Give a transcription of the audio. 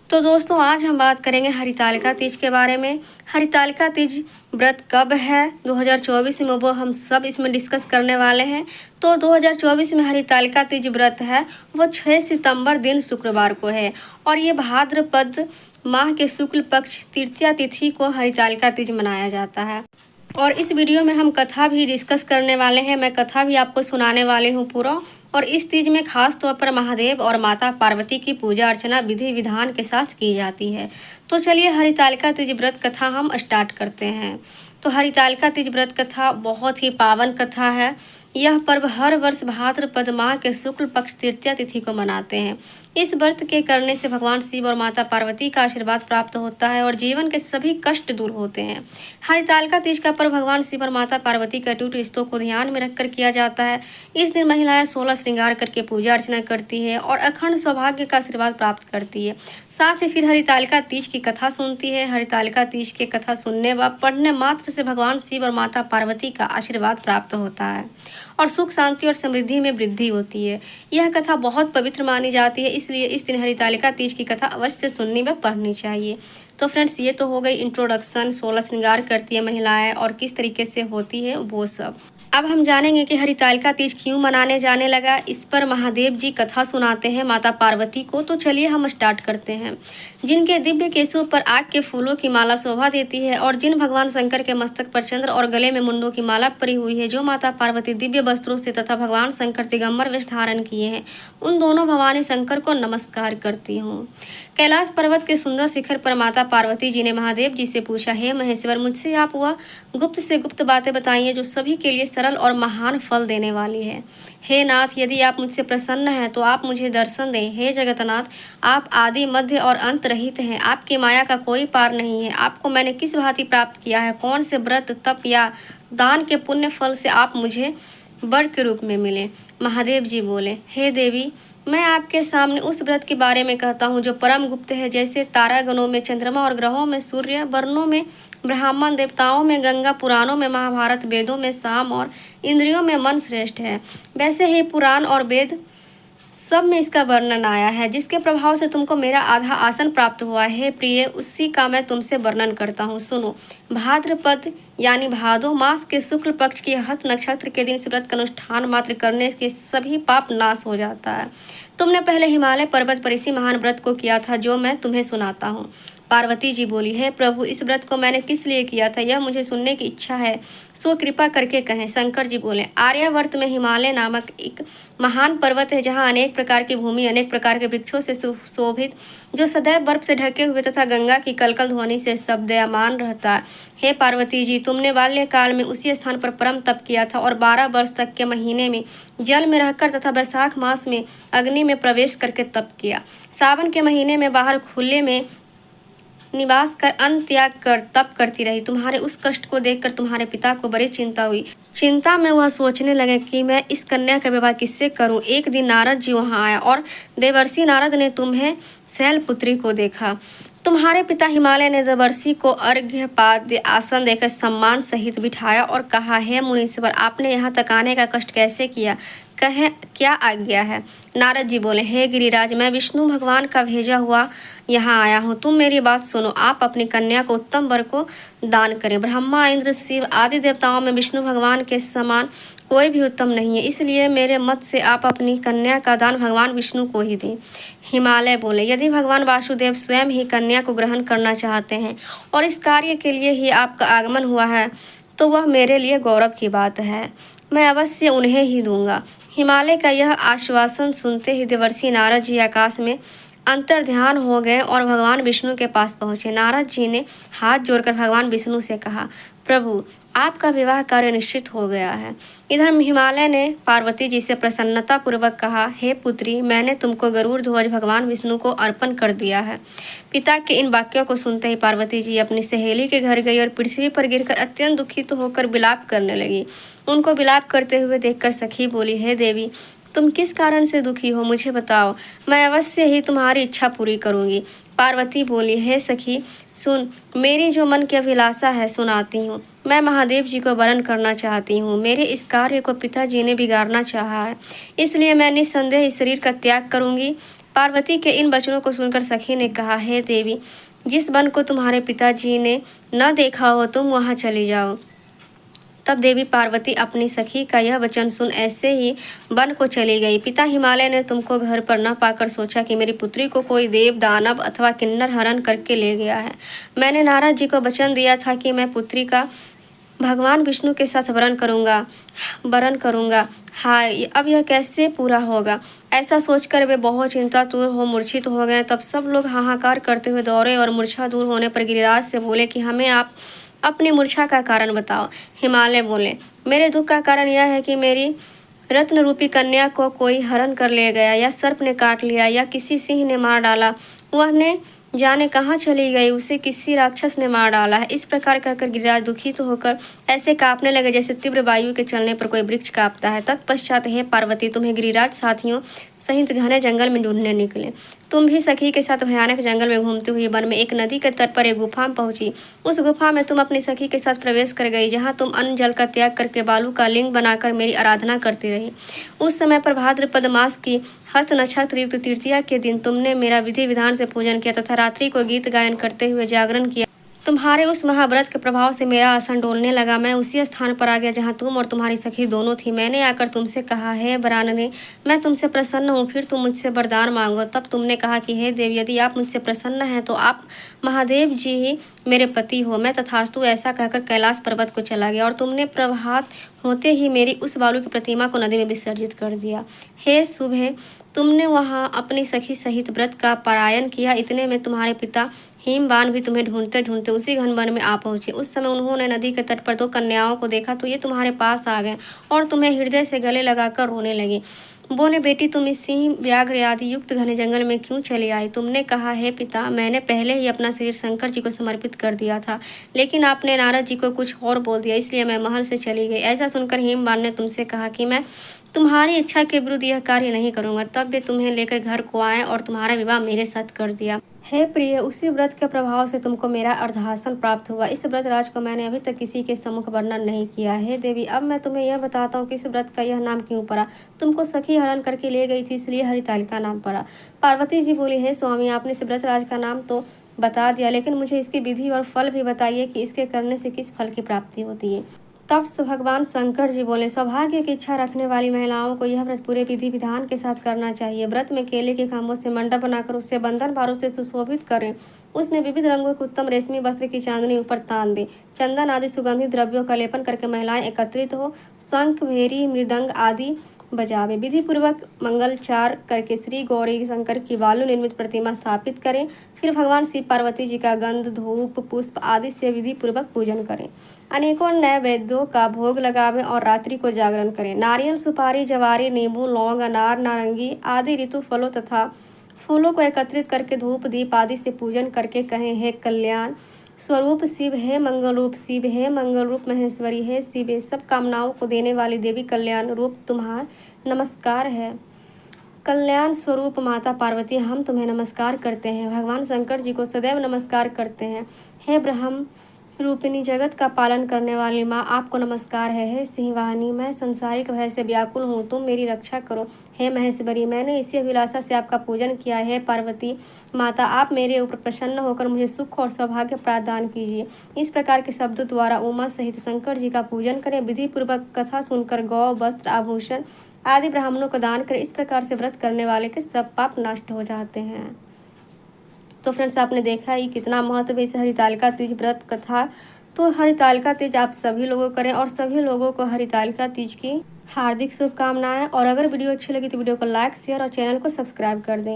तो दोस्तों आज हम बात करेंगे हरितालिका तीज के बारे में। हरितालिका तीज व्रत कब है 2024 में, वो हम सब इसमें डिस्कस करने वाले हैं। तो 2024 में हरितालिका तीज व्रत है वो 6 सितंबर दिन शुक्रवार को है और ये भाद्रपद माह के शुक्ल पक्ष तृतीया तिथि को हरितालिका तीज मनाया जाता है। और इस वीडियो में हम कथा भी डिस्कस करने वाले हैं। मैं कथा भी आपको सुनाने वाली हूँ पूरा। और इस तीज में खास तौर पर महादेव और माता पार्वती की पूजा अर्चना विधि विधान के साथ की जाती है। तो चलिए हरितालिका तीज व्रत कथा हम स्टार्ट करते हैं। तो हरितालिका तीज व्रत कथा बहुत ही पावन कथा है। यह पर्व हर वर्ष भाद्रपद माह के शुक्ल पक्ष तृतीया तिथि को मनाते हैं। इस व्रत के करने से भगवान शिव और माता पार्वती का आशीर्वाद प्राप्त होता है और जीवन के सभी कष्ट दूर होते हैं। हरितालिका तीज का पर्व भगवान शिव और माता पार्वती के अटूट रिश्तों को ध्यान में रखकर किया जाता है। इस दिन महिलाएं 16 श्रृंगार करके पूजा अर्चना करती है और अखंड सौभाग्य का आशीर्वाद प्राप्त करती है। साथ ही फिर हरितालिका तीज की कथा सुनती है। हरितालिका तीज की कथा सुनने व पढ़ने मात्र से भगवान शिव और माता पार्वती का आशीर्वाद प्राप्त होता है और सुख शांति और समृद्धि में वृद्धि होती है। यह कथा बहुत पवित्र मानी जाती है, इसलिए इस दिन हरितालिका तीज की कथा अवश्य सुननी व पढ़नी चाहिए। तो फ्रेंड्स ये तो हो गई इंट्रोडक्शन, 16 श्रृंगार करती है महिलाएं और किस तरीके से होती है वो सब। अब हम जानेंगे कि हरितालिका तीज क्यों मनाने जाने लगा। इस पर महादेव जी कथा सुनाते हैं माता पार्वती को। तो चलिए हम स्टार्ट करते हैं। जिनके दिव्य केशों पर आग के फूलों की माला शोभा देती है और जिन भगवान शंकर के मस्तक पर चंद्र और गले में मुंडों की माला परी हुई है, जो माता पार्वती दिव्य वस्त्रों से तथा भगवान शंकर दिगंबर वेश धारण किए हैं, उन दोनों भवानी शंकर को नमस्कार करती हूँ। कैलाश पर्वत के सुंदर शिखर पर माता पार्वती जी ने महादेव जी से पूछा, हे महेश्वर, मुझसे आप वह गुप्त से गुप्त बातें बताइए जो सभी के लिए सरल और महान फल देने वाली है। हे नाथ, यदि आप मुझसे प्रसन्न हैं तो आप मुझे दर्शन दें। हे जगतनाथ, आप आदि मध्य और अंत रहित हैं, आपकी माया का कोई पार नहीं है। आपको मैंने किस भांति प्राप्त किया है? कौन से व्रत, तप या दान के पुण्य फल से आप मुझे वर के रूप में मिले? महादेव जी बोले, हे देवी, मैं आपके सामने उस व्रत के बारे में कहता हूँ जो परम गुप्त है। जैसे तारागणों में चंद्रमा और ग्रहों में सूर्य, वर्णों में ब्राह्मण, देवताओं में गंगा, पुराणों में महाभारत, वेदों में साम और इंद्रियों में मन श्रेष्ठ है, वैसे ही पुराण और वेद सब में इसका वर्णन आया है, जिसके प्रभाव से तुमको मेरा आधा आसन प्राप्त हुआ है। प्रिय, उसी का मैं तुमसे वर्णन करता हूँ, सुनो। भाद्रपद यानी भादो मास के शुक्ल पक्ष की हस्त नक्षत्र के दिन इस व्रत का अनुष्ठान मात्र करने के सभी पाप नाश हो जाता है। तुमने पहले हिमालय पर्वत पर इसी महान व्रत को किया था जो मैं तुम्हें सुनाता हूँ। पार्वती जी बोली, है प्रभु, इस व्रत को मैंने किस लिए किया था यह मुझे सुनने की इच्छा है, सो कृपा करके कहें। शंकर जी बोले, आर्यावर्त में हिमालय नामक एक महान पर्वत है, जहाँ अनेक प्रकार की भूमि, अनेक प्रकार के वृक्षों से सुशोभित, जो सदैव बर्फ से ढके हुए तथा गंगा की कलकल ध्वनि से शब्दयमान रहता है। हे पार्वती जी, तुमने बाल्यकाल में उसी स्थान पर परम तप किया था और 12 वर्ष तक के महीने में जल में रहकर तथा वैशाख मास में अग्नि में प्रवेश करके तप किया। सावन के महीने में बाहर खुले में निवास कर अन्न त्याग कर तप करती रही। तुम्हारे उस कष्ट को देखकर तुम्हारे पिता को बड़ी चिंता हुई। चिंता में वह सोचने लगे कि मैं इस कन्या का विवाह किससे करूं। एक दिन नारद जी वहां आया और देवर्षि नारद ने तुम्हें शैलपुत्री को देखा। तुम्हारे पिता हिमालय ने देवर्षि को अर्घ्य पाद्य आसन देकर सम्मान सहित बिठाया और कहा, हे मुनीश्वर, आपने यहाँ तक आने का कष्ट कैसे किया? कहें क्या आज्ञा है? नारद जी बोले, हे गिरिराज, मैं विष्णु भगवान का भेजा हुआ यहाँ आया हूँ। तुम मेरी बात सुनो। आप अपनी कन्या को उत्तम वर को दान करें। ब्रह्मा, इंद्र, शिव आदि देवताओं में विष्णु भगवान के समान कोई भी उत्तम नहीं है, इसलिए मेरे मत से आप अपनी कन्या का दान भगवान विष्णु को ही दें। हिमालय बोले, यदि भगवान वासुदेव स्वयं ही कन्या को ग्रहण करना चाहते हैं और इस कार्य के लिए ही आपका आगमन हुआ है, तो वह मेरे लिए गौरव की बात है। मैं अवश्य उन्हें ही दूंगा। हिमालय का यह आश्वासन सुनते ही देवर्षि नारद जी आकाश में अंतर्ध्यान हो गए और भगवान विष्णु के पास पहुँचे। नारद जी ने हाथ जोड़कर भगवान विष्णु से कहा, प्रभु, आपका विवाह कार्य निश्चित हो गया है। इधर हिमालय ने पार्वती जी से प्रसन्नता पूर्वक कहा, हे पुत्री, मैंने तुमको गरुड़ ध्वज भगवान विष्णु को अर्पण कर दिया है। पिता के इन वाक्यों को सुनते ही पार्वती जी अपनी सहेली के घर गई और पृथ्वी पर गिरकर अत्यंत दुखित होकर विलाप करने लगी। उनको विलाप करते हुए देखकर सखी बोली, हे देवी, तुम किस कारण से दुखी हो, मुझे बताओ, मैं अवश्य ही तुम्हारी इच्छा पूरी करूंगी। पार्वती बोली, हे सखी, सुन, मेरी जो मन की अभिलाषा है सुनाती हूँ। मैं महादेव जी को वरण करना चाहती हूँ। मेरे इस कार्य को पिताजी ने बिगाड़ना चाहा है, इसलिए मैं निस्संदेह इस शरीर का त्याग करूँगी। पार्वती के इन वचनों को सुनकर सखी ने कहा, हे देवी, जिस वन को तुम्हारे पिताजी ने न देखा हो तुम वहाँ चली जाओ। तब देवी पार्वती अपनी सखी का यह वचन सुन ऐसे ही वन को चली गई। पिता हिमालय ने तुमको घर पर न पाकर सोचा कि मेरी पुत्री को कोई देव, दानव अथवा किन्नर हरण करके ले गया है। मैंने नारद जी को वचन दिया था कि मैं पुत्री का भगवान विष्णु के साथ वरण करूंगा। हाय, अब यह कैसे पूरा होगा? ऐसा सोचकर वे बहुत चिंतातुर हो मूर्छित हो गए। तब सब लोग हाहाकार करते हुए दौड़े और मूर्छा दूर होने पर गिरिराज से बोले कि हमें आप अपनी मूर्छा का कारण बताओ। हिमालय बोले, मेरे दुख का कारण यह है कि मेरी रत्न रूपी कन्या को कोई हरण कर ले गया, या सर्प ने काट लिया, या किसी सिंह ने मार डाला। वह ने जाने कहाँ चली गई, उसे किसी राक्षस ने मार डाला है। इस प्रकार कहकर गिरिराज दुखित तो होकर ऐसे कांपने लगे जैसे तीव्र वायु के चलने पर कोई वृक्ष कांपता है। तत्पश्चात हे पार्वती, तुम्हें गिरिराज साथियों सहित घने जंगल में ढूंढने निकले। तुम भी सखी के साथ भयानक जंगल में घूमती हुई वन में एक नदी के तट पर एक गुफा में पहुंची। उस गुफा में तुम अपनी सखी के साथ प्रवेश कर गई, जहां तुम अन्न जल का त्याग करके बालू का लिंग बनाकर मेरी आराधना करती रही। उस समय पर भाद्रपद मास की हस्त नक्षत्र युक्त तृतीया के दिन तुमने मेरा विधि विधान से पूजन किया तथा रात्रि को गीत गायन करते हुए जागरण किया। तुम्हारे उस महाव्रत के प्रभाव से मेरा आसन डोलने लगा। मैं उसी स्थान पर आ गया जहाँ तुम और तुम्हारी सखी दोनों थी। मैंने आकर तुमसे कहा, हे वरानने, मैं तुमसे प्रसन्न हूँ, फिर तुम मुझसे वरदान मांगो। तब तुमने कहा कि हे देव, यदि आप मुझसे प्रसन्न हैं तो आप महादेव जी ही मेरे पति हो। मैं तथास्तु ऐसा कहकर कैलाश पर्वत को चला गया और तुमने प्रभात होते ही मेरी उस बालू की प्रतिमा को नदी में विसर्जित कर दिया। हे सुबह, तुमने वहाँ अपनी सखी सहित व्रत का पारायण किया। इतने में तुम्हारे पिता हिमवान भी तुम्हें ढूंढते ढूंढते उसी घन वन में आ पहुंचे। उस समय उन्होंने नदी के तट पर दो कन्याओं को देखा तो ये तुम्हारे पास आ गए और तुम्हें हृदय से गले लगाकर रोने लगी। बोले, बेटी, तुम इस सिंह, व्याघ्र आदि युक्त घने जंगल में क्यों चली आई? तुमने कहा, हे पिता, मैंने पहले ही अपना शरीर शंकर जी को समर्पित कर दिया था, लेकिन आपने नारद जी को कुछ और बोल दिया, इसलिए मैं महल से चली गई। ऐसा सुनकर हिमवान ने तुमसे कहा कि मैं तुम्हारी इच्छा के विरुद्ध यह कार्य नहीं करूंगा। तब वे तुम्हें लेकर घर को आए और तुम्हारा विवाह मेरे साथ कर दिया। हे प्रिय, उसी व्रत के प्रभाव से तुमको मेरा अर्धासन प्राप्त हुआ। इस व्रत राज को मैंने अभी तक किसी के सम्मुख वर्णन नहीं किया है। देवी, अब मैं तुम्हें यह बताता हूँ कि इस व्रत का यह नाम क्यों पड़ा। तुमको सखी हरण करके ले गई थी, इसलिए हरितालिका नाम पड़ा। पार्वती जी बोली, हे स्वामी, आपने इस व्रत राज का नाम तो बता दिया, लेकिन मुझे इसकी विधि और फल भी बताइए कि इसके करने से किस फल की प्राप्ति होती है। तब भगवान शंकर जी बोले, सौभाग्य की इच्छा रखने वाली महिलाओं को यह व्रत पूरे विधि विधान के साथ करना चाहिए। व्रत में केले के खम्भों से मंडप बनाकर उसे बंधन भारों से सुशोभित करें। उसमें विविध रंगों के उत्तम रेशमी वस्त्र की चांदनी ऊपर तान दे। चंदन आदि सुगंधित द्रव्यों का लेपन करके महिलाएं एकत्रित हो शंख, भेरी, मृदंग आदि बजावे। विधि पूर्वक मंगलचार करके श्री गौरी शंकर की बालू निर्मित प्रतिमा स्थापित करें। फिर भगवान शिव पार्वती जी का गंध, धूप, पुष्प आदि से विधि पूर्वक पूजन करें। अनेकों नैवेद्यों का भोग लगावें और रात्रि को जागरण करें। नारियल, सुपारी, जवारी, नींबू, लौंग, अनार, नारंगी आदि ऋतु फलों तथा फूलों को एकत्रित करके धूप, दीप आदि से पूजन करके कहें, हे कल्याण स्वरूप शिव, हे मंगल रूप शिव, हे मंगल रूप महेश्वरी, हे शिव, सब कामनाओं को देने वाली देवी, कल्याण रूप तुम्हारा नमस्कार है। कल्याण स्वरूप माता पार्वती, हम तुम्हें नमस्कार करते हैं। भगवान शंकर जी को सदैव नमस्कार करते हैं। हे ब्रह्म रूपिणी, जगत का पालन करने वाली माँ, आपको नमस्कार है। हे सिंहवाहिनी, मैं संसारिक भय से व्याकुल हूँ, तुम मेरी रक्षा करो। हे महेश्वरी, मैंने इसी अभिलाषा से आपका पूजन किया है। पार्वती माता, आप मेरे ऊपर प्रसन्न होकर मुझे सुख और सौभाग्य प्रदान कीजिए। इस प्रकार के शब्दों द्वारा उमा सहित शंकर जी का पूजन करें। विधि पूर्वक कथा सुनकर गौ, वस्त्र, आभूषण आदि ब्राह्मणों को दान करें। इस प्रकार से व्रत करने वाले के सब पाप नष्ट हो जाते हैं। तो फ्रेंड्स, आपने देखा ही कितना महत्व है इस हरितालिका तीज व्रत कथा। तो हरितालिका तीज आप सभी लोगों करें और सभी लोगों को हरितालिका तीज की हार्दिक शुभकामनाएं। और अगर वीडियो अच्छी लगी तो वीडियो को लाइक, शेयर और चैनल को सब्सक्राइब कर दें।